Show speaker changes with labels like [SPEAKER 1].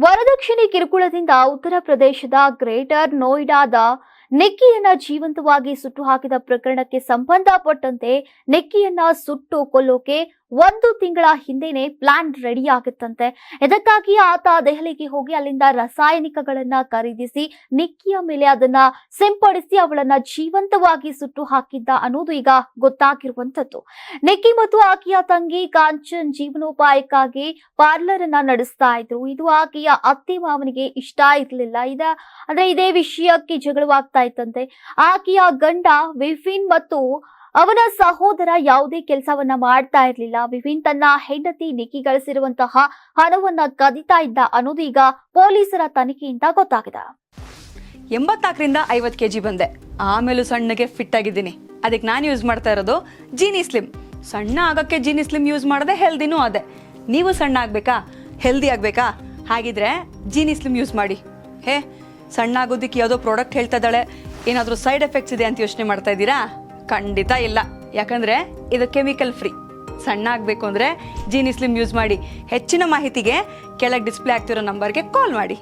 [SPEAKER 1] ವರದಕ್ಷಿಣೆ ಕಿರುಕುಳದಿಂದ ಉತ್ತರ ಪ್ರದೇಶದ ಗ್ರೇಟರ್ ನೋಯ್ಡಾದ ನಿಕ್ಕಿಯನ್ನ ಜೀವಂತವಾಗಿ ಸುಟ್ಟು ಹಾಕಿದ ಪ್ರಕರಣಕ್ಕೆ ಸಂಬಂಧಪಟ್ಟಂತೆ ನಿಕ್ಕಿಯನ್ನ ಸುಟ್ಟು ಕೊಲ್ಲೋಕೆ 1 ತಿಂಗಳ ಹಿಂದೆನೆ ಪ್ಲಾನ್ ರೆಡಿ ಆಗಿತ್ತಂತೆ. ಇದಕ್ಕಾಗಿ ಆತ ದೆಹಲಿಗೆ ಹೋಗಿ ಅಲ್ಲಿಂದ ರಾಸಾಯನಿಕಗಳನ್ನ ಖರೀದಿಸಿ ನಿಕ್ಕಿಯ ಮೇಲೆ ಅದನ್ನ ಸಿಂಪಡಿಸಿ ಅವಳನ್ನ ಜೀವಂತವಾಗಿ ಸುಟ್ಟು ಹಾಕಿದ್ದ ಅನ್ನೋದು ಈಗ ಗೊತ್ತಾಗಿರುವಂತದ್ದು. ನಿಕ್ಕಿ ಮತ್ತು ಆಕೆಯ ತಂಗಿ ಕಾಂಚನ್ ಜೀವನೋಪಾಯಕ್ಕಾಗಿ ಪಾರ್ಲರ್ ಅನ್ನ ನಡೆಸ್ತಾ ಇದ್ರು. ಇದು ಆಕೆಯ ಅತ್ತೆ ಮಾವನಿಗೆ ಇಷ್ಟ ಇರಲಿಲ್ಲ. ಇದೇ ವಿಷಯಕ್ಕೆ ಜಗಳವಾಗ್ತಾ ಇತ್ತಂತೆ. ಆಕೆಯ ಗಂಡ ವಿಪಿನ್ ಮತ್ತು ಅವನ ಸಹೋದರ ಯಾವುದೇ ಕೆಲಸವನ್ನ ಮಾಡ್ತಾ ಇರಲಿಲ್ಲ. ವಿಪಿನ್ ತನ್ನ ಹೆಂಡತಿ ನಿಕ್ಕಿ ಗಳಿಸಿರುವಂತಹ ಹಣವನ್ನ ಕದಿತಾ ಇದ್ದ ಅನ್ನೋದು ಈಗ ಪೊಲೀಸರ ತನಿಖೆಯಿಂದ ಗೊತ್ತಾಗಿದೆ.
[SPEAKER 2] 84ರಿಂದ 50 kg ಬಂದೆ. ಆಮೇಲೂ ಸಣ್ಣಗೆ ಫಿಟ್ ಆಗಿದ್ದೀನಿ. ಅದಕ್ಕೆ ನಾನು ಯೂಸ್ ಮಾಡ್ತಾ ಇರೋದು ಜೀನಿ ಸ್ಲಿಮ್. ಸಣ್ಣ ಆಗಕ್ಕೆ ಜೀನಿ ಸ್ಲಿಮ್ ಯೂಸ್ ಮಾಡದೆ ಹೆಲ್ದಿನೂ ಅದೇ. ನೀವು ಸಣ್ಣ ಆಗ್ಬೇಕಾ, ಹೆಲ್ದಿ ಆಗ್ಬೇಕಾ? ಹಾಗಿದ್ರೆ ಜೀನಿ ಸ್ಲಿಮ್ ಯೂಸ್ ಮಾಡಿ. ಸಣ್ಣ ಆಗೋದಕ್ಕೆ ಯಾವುದೋ ಪ್ರಾಡಕ್ಟ್ ಹೇಳ್ತಾ ಇದ್ದಾಳೆ, ಏನಾದರೂ ಸೈಡ್ ಎಫೆಕ್ಟ್ಸ್ ಇದೆ ಅಂತ ಯೋಚನೆ ಮಾಡ್ತಾ ಇದ್ದೀರಾ? ಖಂಡಿತ ಇಲ್ಲ. ಯಾಕಂದ್ರೆ ಇದು ಕೆಮಿಕಲ್ ಫ್ರೀ. ಸಣ್ಣ ಆಗಬೇಕು ಅಂದರೆ ಜೀನಿ ಸ್ಲಿಮ್ ಯೂಸ್ ಮಾಡಿ. ಹೆಚ್ಚಿನ ಮಾಹಿತಿಗೆ ಕೆಳಗೆ ಡಿಸ್ಪ್ಲೇ ಆಗ್ತಿರೋ ನಂಬರ್ಗೆ ಕಾಲ್ ಮಾಡಿ.